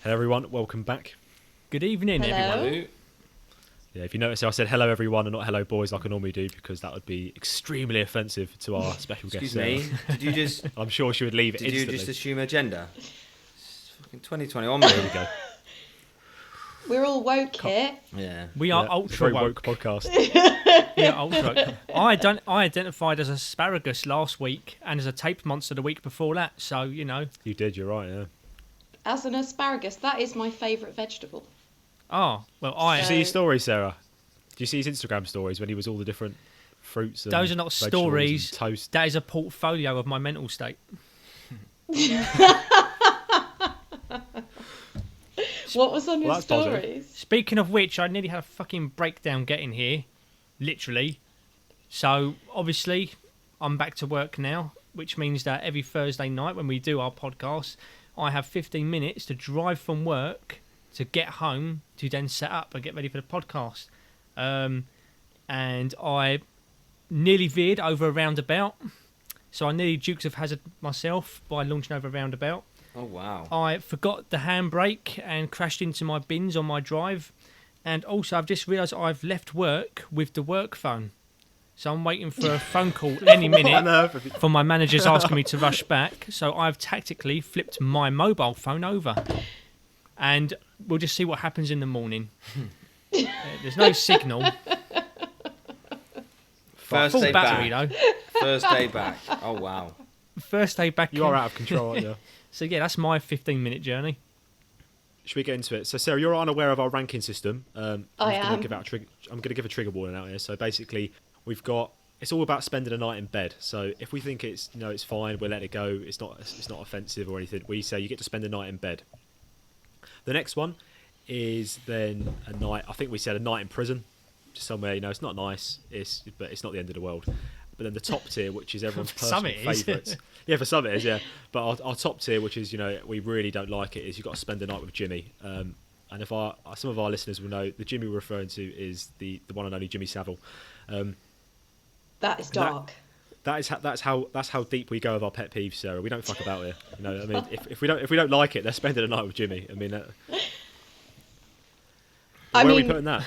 Hello everyone, welcome back. Good evening, Hello. everyone. Yeah, if you notice, I said hello everyone and not hello boys like I normally do because that would be extremely offensive to our special guest. Excuse me, did you just I'm sure she would leave it did instantly. you just assume a gender? It's fucking 2021, There we mate. go. We're all woke here. Yeah. We are Yeah, ultra very woke. podcast. We are ultra woke. I identified as asparagus last week and as a tape monster the week before that. So you know. You did, you're right, yeah. As an asparagus, that is my favourite vegetable. Oh well, Did you see his So- stories, Sarah? Did you see his Instagram stories when he was all the different fruits and Those are not vegetables stories. and toast? That is a portfolio of my mental state. What was on Well, your that's positive. stories? Speaking of which, I nearly had a fucking breakdown getting here, literally. So obviously, I'm back to work now, which means that every Thursday night when we do our podcast, I have 15 minutes to drive from work to get home to then set up and get ready for the podcast. And I nearly veered over a roundabout, so I nearly Dukes of Hazzard myself by launching over a roundabout. Oh wow. I forgot the handbrake and crashed into my bins on my drive. And also, I've just realised I've left work with the work phone. So I'm waiting for a phone call any What on minute earth have you- from my managers asking me to rush back. So I've tactically flipped my mobile phone over. And we'll just see what happens in the morning. There's no signal. First Full day battery, back. though. First day back. Oh wow. First day back. You are out of control, aren't you? So yeah, that's my 15-minute journey. Should we get into it? So, Sarah, you're unaware of our ranking system. I'm I just am. I'm going to give a trigger warning out here. So, basically, we've got. It's all about spending a night in bed. So, if we think it's it's fine, we'll let it go. It's not offensive or anything. We say you get to spend a night in bed. The next one is then a night. I think we said a night in prison, just somewhere. It's not nice. But it's not the end of the world. But then the top tier, which is everyone's For some personal it is. favourites. Yeah, for some it is, yeah. But our top tier, which is, we really don't like it, is you've got to spend the night with Jimmy. And if some of our listeners will know, the Jimmy we're referring to is the one and only Jimmy Savile. That is dark. That's how deep we go with our pet peeves, Sarah. We don't fuck about here. I mean, if we don't like it, they're spending a night with Jimmy. I mean, I where are we mean- putting that?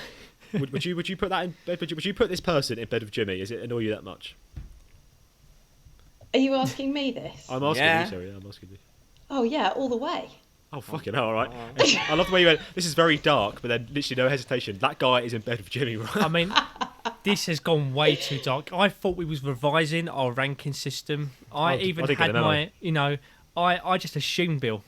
Would you put that in bed? Would you put this person in bed with Jimmy? Does it annoy you that much? Are you asking me this? I'm asking Yeah. you, Sarah. Yeah, I'm asking you. Oh yeah, all the way. Oh, fucking hell, all right. I love the way you went, this is very dark, but then literally no hesitation. That guy is in bed with Jimmy, right? I mean, this has gone way too dark. I thought we was revising our ranking system. I didn't get had a memo. my, I just assumed, Bill.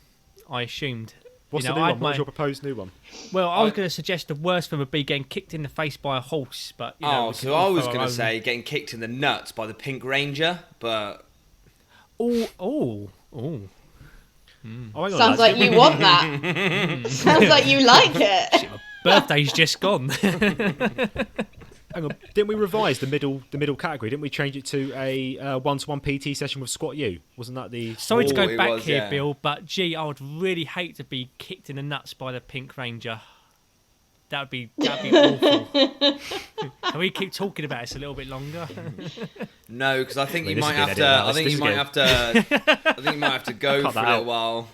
I assumed. What's you know, the new I one? had What's my- your proposed new one? Well, I was going to suggest the worst thing would be getting kicked in the face by a horse, but we Oh, can so all I was throw our gonna own- say getting kicked in the nuts by the Pink Ranger, but Oh. Oh, hang on, Sounds lads. like you want that. Sounds like you like it. Birthday's just gone. Hang on, didn't we revise the middle category? Didn't we change it to a 1-to-1 PT session with Squat U? Wasn't that the? Sorry to Oh, go it back was, here, yeah. Bill, but gee, I would really hate to be kicked in the nuts by the Pink Ranger. That'd be awful. Can we keep talking about this a little bit longer? no, because I think Wait, you this might is getting have to. edited out. I think This you is might have to. I think you might have to go Cut for a that little out. while.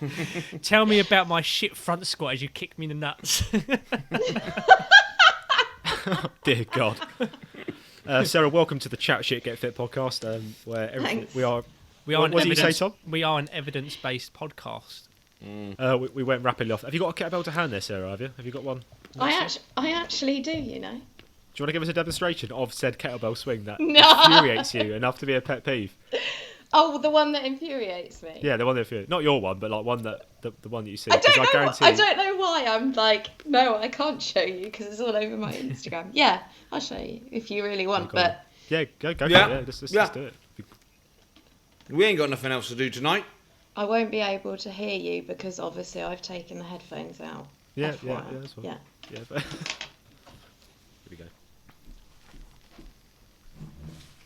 Tell me about my shit front squat as you kick me in the nuts. Dear God. Sarah, welcome to the Chat Shit Get Fit podcast, where everything, Thanks. we are. We are What an did you say, evidence. Tom? We are an evidence-based podcast. We went rapidly off. Have you got a kettlebell to hand there, Sarah? Have you got one? I actually do, you know. Do you want to give us a demonstration of said kettlebell swing that No. infuriates you enough to be a pet peeve? Oh, the one that infuriates me. Yeah, the one that infuriates. Not your one, but like one that the one that you see. I 'Cause don't know. guarantee. I don't know why I'm like, no, I can't show you because it's all over my Instagram. Yeah, I'll show you if you really want. go on. But Yeah, go for it. Yeah. Yeah, let's Yeah. do it. We ain't got nothing else to do tonight. I won't be able to hear you because obviously I've taken the headphones out. Yeah, FYI. that's fine. Yeah. Yeah, but here we go.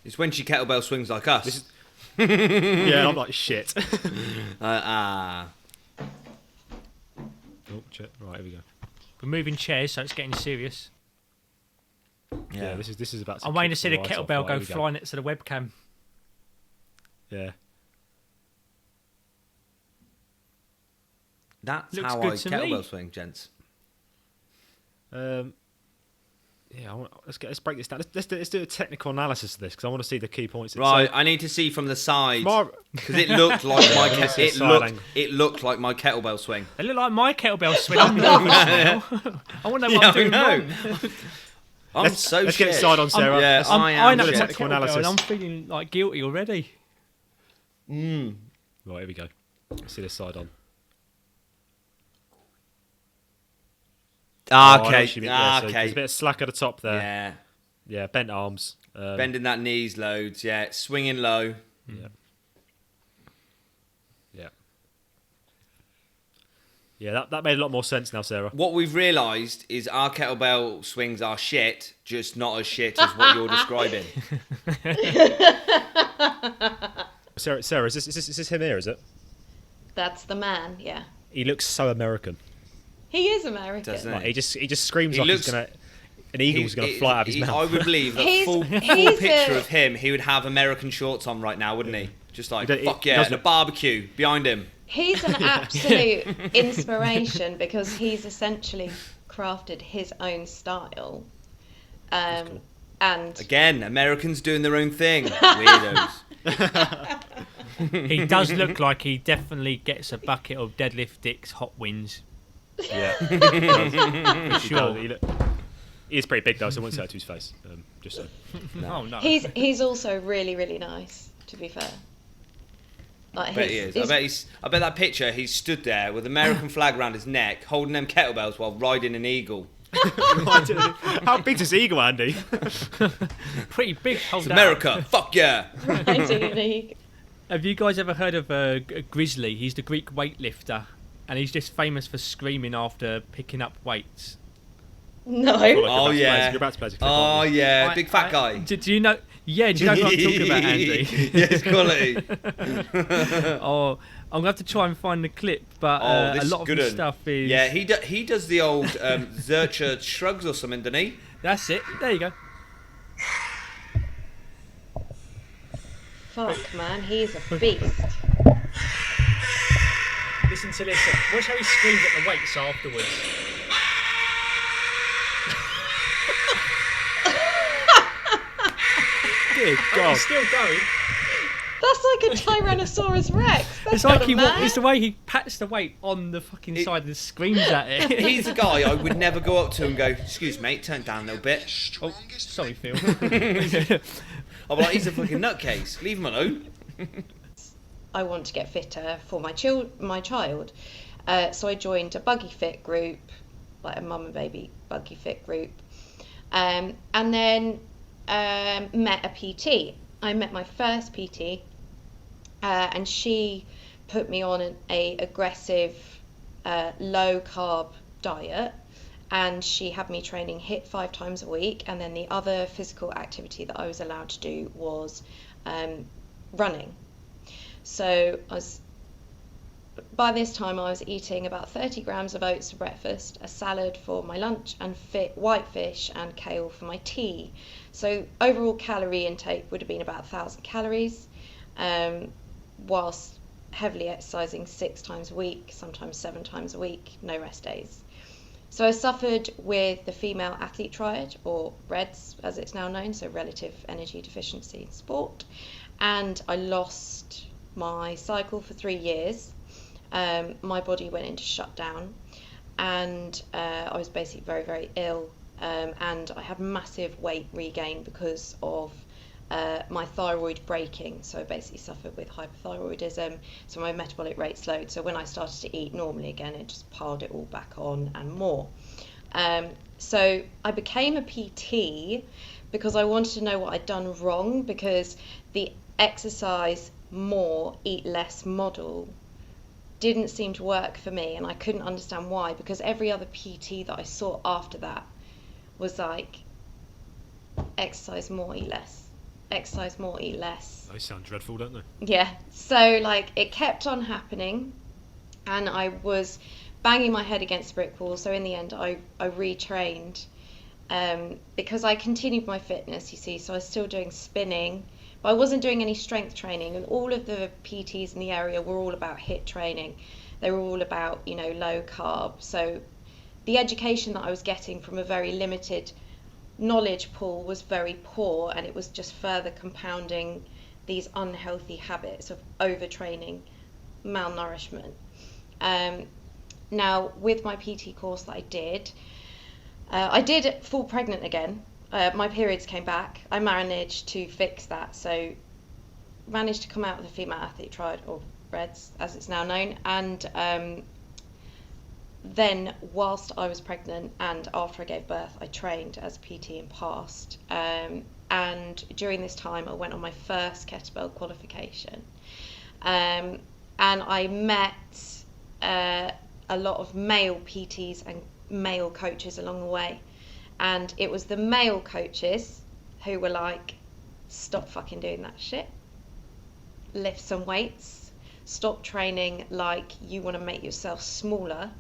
It's when she kettlebell swings like us. This is- Yeah, I'm like shit. Ah. Oh, shit. Right, here we go. We're moving chairs, so it's getting serious. Yeah, this is about. I'm waiting to see the kick right off. kettlebell Right, go here we flying next to the webcam. Yeah. That's Looks how good I to kettlebell me. swing, gents. Let's break this down. Let's do a technical analysis of this because I want to see the key points. Right, So, I need to see from the side from our- because it looked like my let's see a side angle. it looked like my kettlebell swing. They look like my kettlebell swing. I'm nervous now. I want to know what I'm doing I wrong. I'm so let's shit. get it side on, Sarah. Yeah, Let's- I I am know shit. my Technical kettlebell analysis. and I'm feeling like guilty already. Right, here we go. Let's see this side on. Oh, I know Okay, what you mean. Yeah, so okay. there's a bit of slack at the top there. Yeah, Yeah, bent arms. bending that knees loads. Yeah, swinging low. Yeah. Yeah. Yeah, that made a lot more sense now, Sarah. What we've realised is our kettlebell swings are shit, just not as shit as what you're describing. Sarah, is this him here, is it? That's the man. Yeah, He looks so American. he is American. Doesn't Like, he just screams He like looks- he's gonna an eagle's gonna fly out of his mouth. I would believe that He's- full he's picture a- of him, he would have American shorts on right now, wouldn't he? Just like, He don't- fuck he yeah, doesn't- and a barbecue behind him. He's an absolute inspiration because he's essentially crafted his own style. cool. And Again, Americans doing their own thing. Weirdos. He does look like he definitely gets a bucket of deadlift dicks hot wins. Yeah, For sure. He is pretty big though, so I wouldn't say that to his face. Just so. Oh no. he's also really, really nice, to be fair. Like I bet he is. I bet that picture, he's stood there with American flag around his neck, holding them kettlebells while riding an eagle. How big's this eagle, Andy? Pretty big. Hold It's down. America, fuck yeah. Have you guys ever heard of Grizzly? He's the Greek weightlifter, and he's just famous for screaming after picking up weights. No. Oh yeah. You're about to play as a clip, Oh aren't you? yeah, big fat guy. Do you know? Yeah, do you know what I'm talking about, Andy? Yeah, it's quality. Oh, I'm gonna have to try and find the clip, but Oh, this a lot is of good his un. stuff is. Yeah, he does the old Zercher shrugs or something, doesn't he? That's it. There you go. Fuck, man, he's a beast. Listen to this. Watch how he screams at the weights afterwards. Dear Oh, God. he's still going. That's like a Tyrannosaurus Rex. That's It's like not a man. it's the way he pats the weight on the fucking side and screams at it. He's a guy I would never go up to and go, "Excuse mate, turn down a little bit." Oh, sorry, Phil. I'm like, he's a fucking nutcase. Leave him alone. I want to get fitter for my child. So I joined a buggy fit group, like a mum and baby buggy fit group, and then met a PT. I met my first PT, and she put me on a aggressive, low carb diet, and she had me training HIIT 5 times a week, and then the other physical activity that I was allowed to do was running. So by this time I was eating about 30 grams of oats for breakfast, a salad for my lunch, and white fish and kale for my tea. So overall calorie intake would have been about 1,000 calories, whilst heavily exercising 6 times a week, sometimes 7 times a week, no rest days. So I suffered with the female athlete triad, or REDS as it's now known, so relative energy deficiency in sport, and I lost my cycle for 3 years. My body went into shutdown, and I was basically very, very ill, and I had massive weight regain because of my thyroid breaking. So I basically suffered with hypothyroidism, so my metabolic rate slowed. So when I started to eat normally again, it just piled it all back on and more. So I became a PT because I wanted to know what I'd done wrong, because the exercise more, eat less model didn't seem to work for me, and I couldn't understand why, because every other PT that I saw after that was like, exercise more, eat less, exercise more, eat less. Those sound dreadful, don't they? Yeah, so like it kept on happening, and I was banging my head against a brick wall. So in the end I retrained, because I continued my fitness, you see, so I was still doing spinning, but I wasn't doing any strength training, and all of the PTs in the area were all about HIIT training. They were all about, low carb. So the education that I was getting from a very limited knowledge pool was very poor, and it was just further compounding these unhealthy habits of overtraining, malnourishment. Now, with my PT course that I did fall pregnant again. My periods came back. I managed to fix that, so managed to come out of the female athlete triad, or REDS as it's now known, and then whilst I was pregnant and after I gave birth, I trained as a PT and passed. And during this time, I went on my first kettlebell qualification. And I met a lot of male PTs and male coaches along the way. And it was the male coaches who were like, stop fucking doing that shit. Lift some weights. Stop training like you want to make yourself smaller.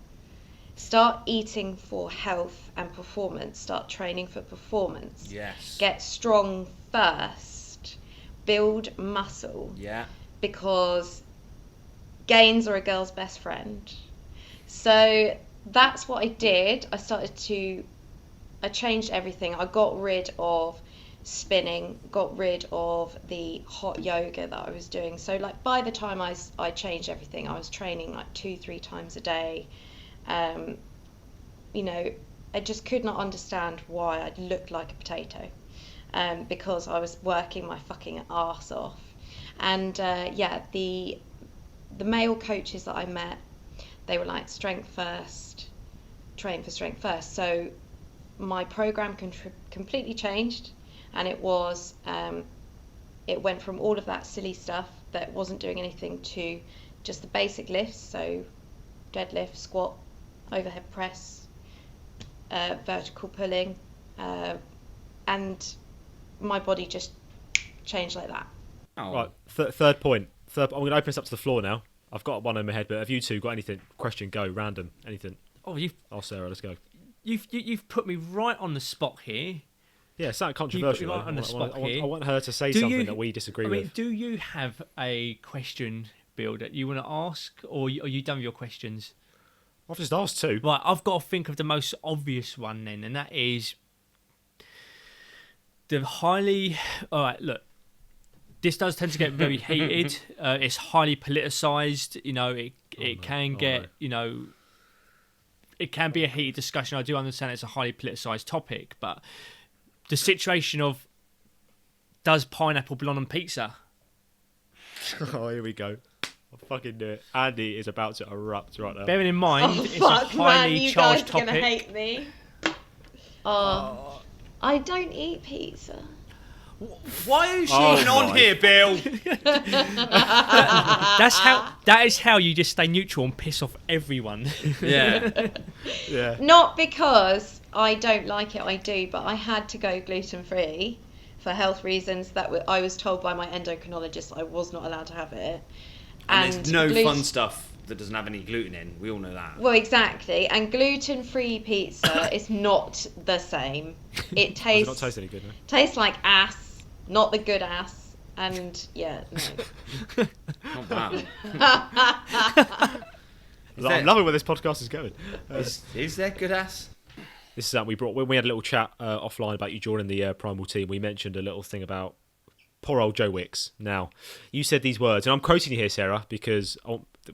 Start eating for health and performance. Start training for performance. Yes. Get strong first. Build muscle. Yeah. Because gains are a girl's best friend. So that's what I did. I changed everything. I got rid of spinning, got rid of the hot yoga that I was doing. So like by the time I changed everything, I was training like 2-3 times a day. I just could not understand why I looked like a potato, because I was working my fucking arse off. And the male coaches that I met, they were like strength first, train for strength first. So my program completely changed, and it went from all of that silly stuff that wasn't doing anything to just the basic lifts, so deadlift, squat, overhead press, vertical pulling, and my body just changed like that. Oh. Right, third point. I'm going to open this up to the floor now. I've got one in my head, but have you two got anything? Question, go, random, anything. Oh, Sarah, let's go. You've put me right on the spot here. Yeah, it's not controversial. Right on the spot I want her to say something that we disagree with. I mean, do you have a question, Bill, that you want to ask, or are you done with your questions? I've just asked two. Right, I've got to think of the most obvious one then, and that is the highly... All right, look, this does tend to get very heated. It's highly politicised. It can get, it can be a heated discussion. I do understand it's a highly politicised topic, but the situation of, does pineapple belong on pizza? Oh, here we go. I fucking knew it. Andy is about to erupt right now. Bearing in mind, it's a highly charged topic. You guys are gonna hate me. I don't eat pizza. Why is she even on here, Bill? That is how you just stay neutral and piss off everyone. Yeah. Yeah. Not because I don't like it, I do, but I had to go gluten-free for health reasons. I was told by my endocrinologist I was not allowed to have it. And there's no fun stuff that doesn't have any gluten in. We all know that. Well, exactly. And gluten-free pizza is not the same. It tastes... Does not taste any good, no? Tastes like ass, not the good ass. And, yeah, no. Not bad. I'm loving where this podcast is going. Is there good ass? This is something when we had a little chat offline about you joining the Primal team. We mentioned a little thing about poor old Joe Wicks. Now, you said these words, and I'm quoting you here, Sarah, because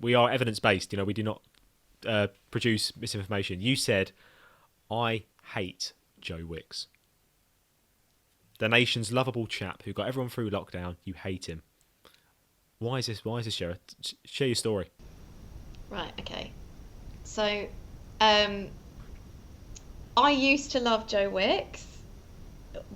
we are evidence-based. We do not produce misinformation. You said, "I hate Joe Wicks, the nation's lovable chap who got everyone through lockdown. You hate him. Why is this, Sarah? Share your story." Right, okay. So, I used to love Joe Wicks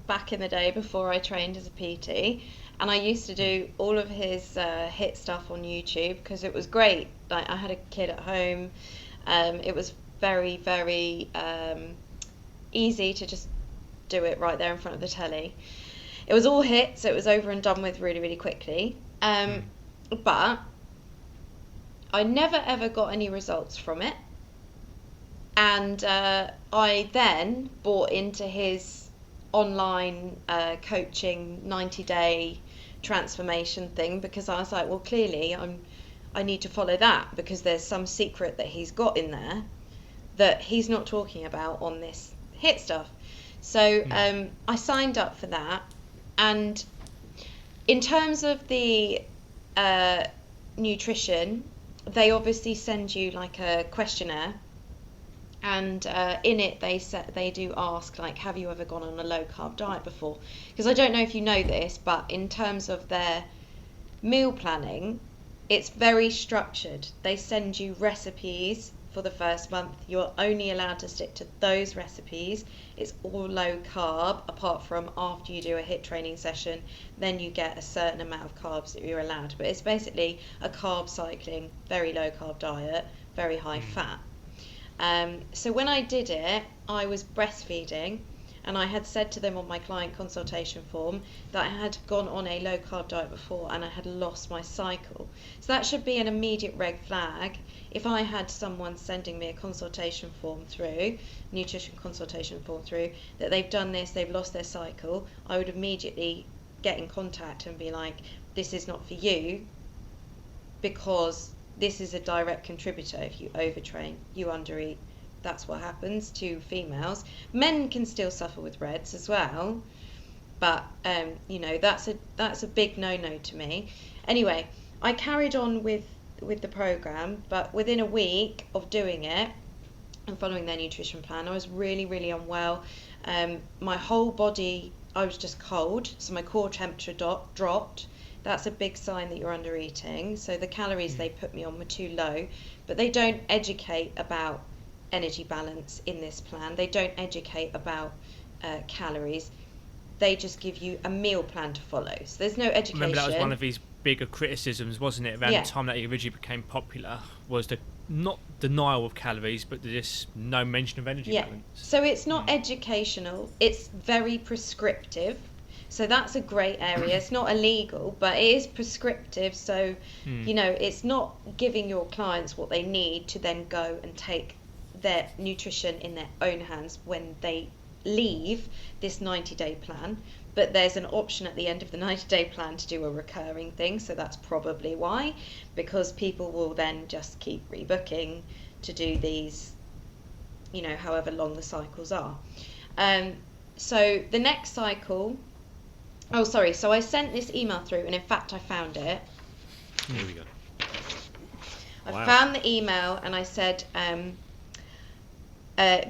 back in the day before I trained as a PT, and I used to do all of his hit stuff on YouTube because it was great. Like, I had a kid at home. It was very, very easy to just do it right there in front of the telly. It was all hits, so it was over and done with really, really quickly. But I never ever got any results from it, and I then bought into his online coaching 90-day transformation thing because I was like, well, clearly I need to follow that because there's some secret that he's got in there that he's not talking about on this HIIT stuff. So I signed up for that, and in terms of the nutrition, they obviously send you like a questionnaire, and in it they do ask, like, have you ever gone on a low carb diet before? Because I don't know if you know this, but in terms of their meal planning, it's very structured. They send you recipes for the first month. You're only allowed to stick to those recipes. It's all low carb, apart from after you do a HIIT training session, then you get a certain amount of carbs that you're allowed. But it's basically a carb cycling, very low carb diet, very high fat. So when I did it, I was breastfeeding, and I had said to them on my client consultation form that I had gone on a low carb diet before and I had lost my cycle. So that should be an immediate red flag. If I had someone sending me a consultation form through, nutrition consultation form through, that they've done this, they've lost their cycle, I would immediately get in contact and be like, this is not for you, because this is a direct contributor. If you overtrain, you undereat, that's what happens to females. Men can still suffer with RED-S as well, but that's a big no-no to me. Anyway, I carried on with the program, but within a week of doing it and following their nutrition plan, I was really, really unwell. My whole body, I was just cold, so my core temperature dropped. That's a big sign that you're under eating. So the calories they put me on were too low, but they don't educate about energy balance in this plan. They don't educate about calories. They just give you a meal plan to follow. So there's no education. Remember, that was one of his bigger criticisms, wasn't it, around Yeah. the time that he originally became popular, was the not denial of calories, but just no mention of energy balance. So it's not educational, it's very prescriptive. So that's a grey area. It's not illegal, but it is prescriptive. So, it's not giving your clients what they need to then go and take their nutrition in their own hands when they leave this 90-day plan. But there's an option at the end of the 90-day plan to do a recurring thing. So that's probably why, because people will then just keep rebooking to do these, however long the cycles are. So the next cycle... Oh, sorry. So I sent this email through, and in fact, I found it. Here we go. I found the email, and I said,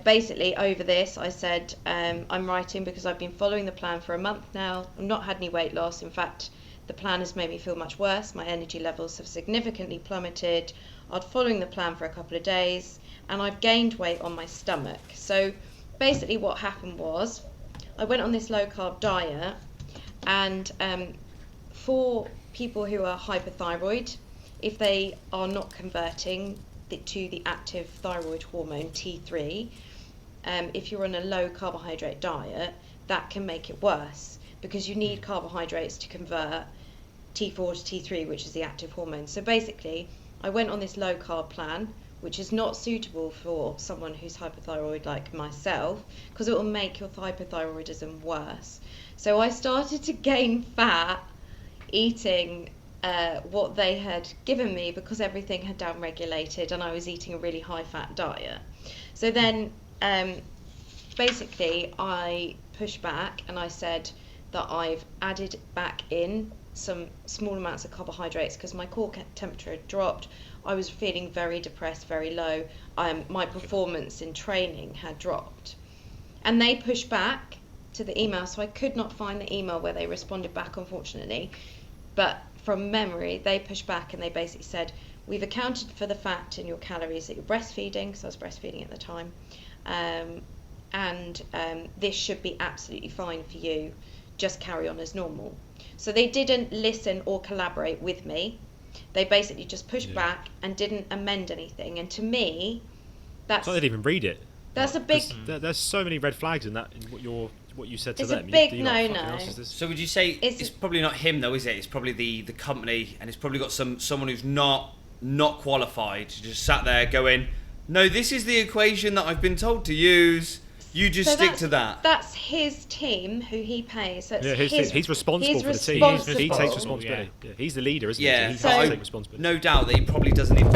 basically over this, I said, I'm writing because I've been following the plan for a month now. I've not had any weight loss. In fact, the plan has made me feel much worse. My energy levels have significantly plummeted. I've following the plan for a couple of days, and I've gained weight on my stomach. So basically what happened was, I went on this low carb diet, and for people who are hypothyroid, if they are not converting to the active thyroid hormone T3, if you're on a low carbohydrate diet, that can make it worse, because you need carbohydrates to convert T4 to T3, which is the active hormone. So basically, I went on this low carb plan, which is not suitable for someone who's hypothyroid like myself, because it will make your hypothyroidism worse. So I started to gain fat eating what they had given me, because everything had downregulated and I was eating a really high fat diet. So then basically I pushed back and I said that I've added back in some small amounts of carbohydrates because my core temperature had dropped. I was feeling very depressed, very low. My performance in training had dropped. And they pushed back to the email, so I could not find the email where they responded back, unfortunately. But from memory, they pushed back and they basically said, we've accounted for the fact in your calories that you're breastfeeding, because I was breastfeeding at the time, and this should be absolutely fine for you. Just carry on as normal. So they didn't listen or collaborate with me. They basically just pushed back and didn't amend anything. And to me, that's... So they didn't even read it. That's a big... There's so many red flags in that, in what you said to it's them. a big You're like, no-no. So would you say it's probably not him though, is it? It's probably the company, and it's probably got someone who's not qualified, just sat there going, no, this is the equation that I've been told to use. You just stick to that. That's his team who he pays. So it's he's responsible for the team. He takes responsibility. Yeah, he's the leader, isn't he? So he has to take responsibility. No doubt that he probably doesn't even.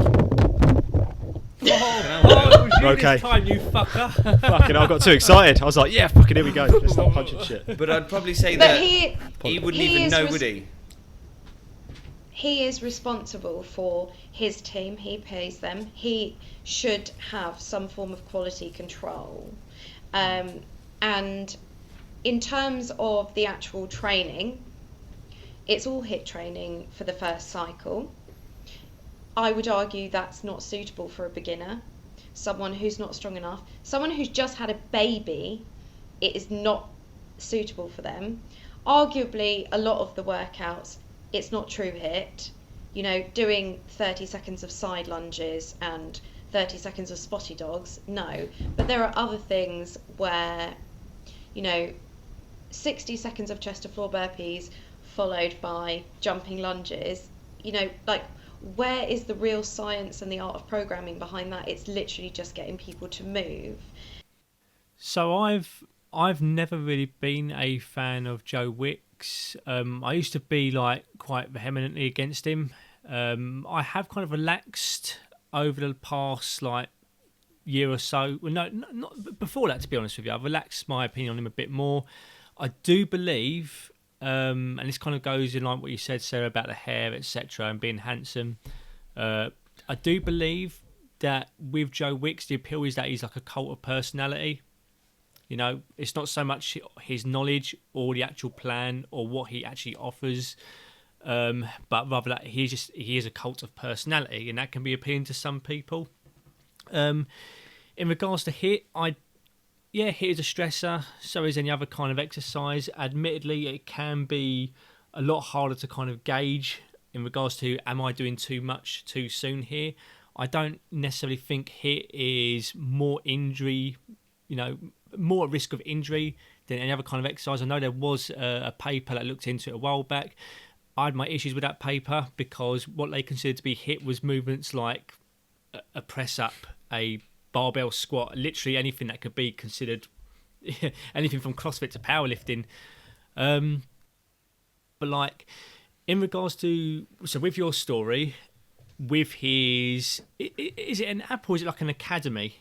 Okay. This time, you fucker. Fucking, I got too excited. I was like, yeah, fucking, here we go. Let's start punching shit. But I'd probably say that he wouldn't even know, would he? He is responsible for his team. He pays them. He should have some form of quality control. And in terms of the actual training, it's all HIIT training for the first cycle. I would argue that's not suitable for a beginner, someone who's not strong enough, someone who's just had a baby. It is not suitable for them. Arguably, a lot of the workouts, it's not true HIIT. You know, doing 30 seconds of side lunges and 30 seconds of spotty dogs, no. But there are other things where, you know, 60 seconds of chest to floor burpees followed by jumping lunges, you know, like, where is the real science and the art of programming behind that? It's literally just getting people to move. So I've never really been a fan of Joe Wicks. I used to be like quite vehemently against him. I have kind of relaxed over the past like year or so. Well, no, not before that, to be honest with you. I've relaxed my opinion on him a bit more. I do believe, and this kind of goes in line with what you said, Sarah, about the hair, etc., and being handsome. I do believe that with Joe Wicks, the appeal is that he's like a cult of personality. You know, it's not so much his knowledge or the actual plan or what he actually offers, but rather that he is a cult of personality, and that can be appealing to some people. In regards to HIIT, HIIT is a stressor, so is any other kind of exercise. Admittedly, it can be a lot harder to kind of gauge in regards to, am I doing too much too soon here? I don't necessarily think HIIT is more injury, you know, more at risk of injury than any other kind of exercise. I know there was a paper that looked into it a while back. I had my issues with that paper because what they considered to be HIIT was movements like a press up, a barbell squat, literally anything that could be considered anything from CrossFit to powerlifting. But like in regards to, so with your story, with his, is it an app or is it like an academy?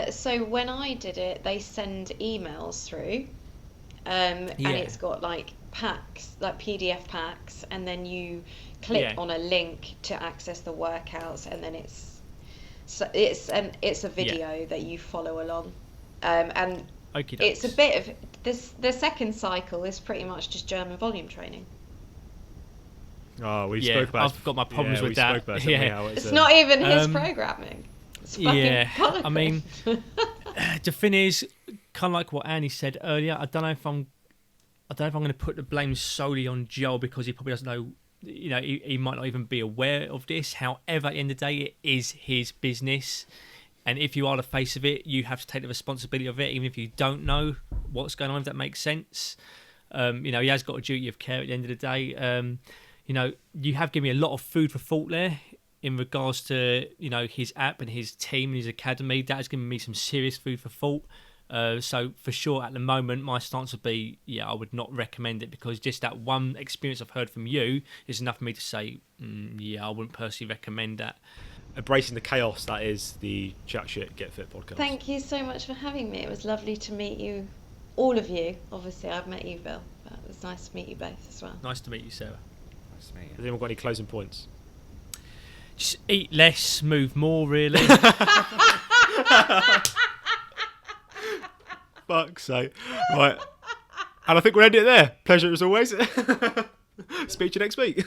So when I did it, they send emails through, and it's got like packs, like PDF packs, and then you click on a link to access the workouts, and then it's a video that you follow along, and it's a bit of this. The second cycle is pretty much just German volume training. Oh, we spoke about. I've got my problems with that. It's not even his programming. It's fucking bollocks. I mean, the thing is, kind of like what Annie said earlier. I don't know if I'm going to put the blame solely on Joel because he probably doesn't know. You know, he might not even be aware of this. However, at the end of the day, it is his business, and if you are the face of it, you have to take the responsibility of it, even if you don't know what's going on. If that makes sense, you know, he has got a duty of care at the end of the day. You know, you have given me a lot of food for thought there in regards to, you know, his app and his team and his academy. That has given me some serious food for thought. So for sure, at the moment, my stance would be, I would not recommend it because just that one experience I've heard from you is enough for me to say, I wouldn't personally recommend that. Embracing the chaos that is the Chat Shit Get Fit podcast. Thank you so much for having me. It was lovely to meet you, all of you. Obviously, I've met you, Bill, but it was nice to meet you both as well. Nice to meet you, Sarah. Has anyone got any closing points? Just eat less, move more, really. Fuck's sake. Right. And I think we'll end it there. Pleasure as always. Speak to you next week.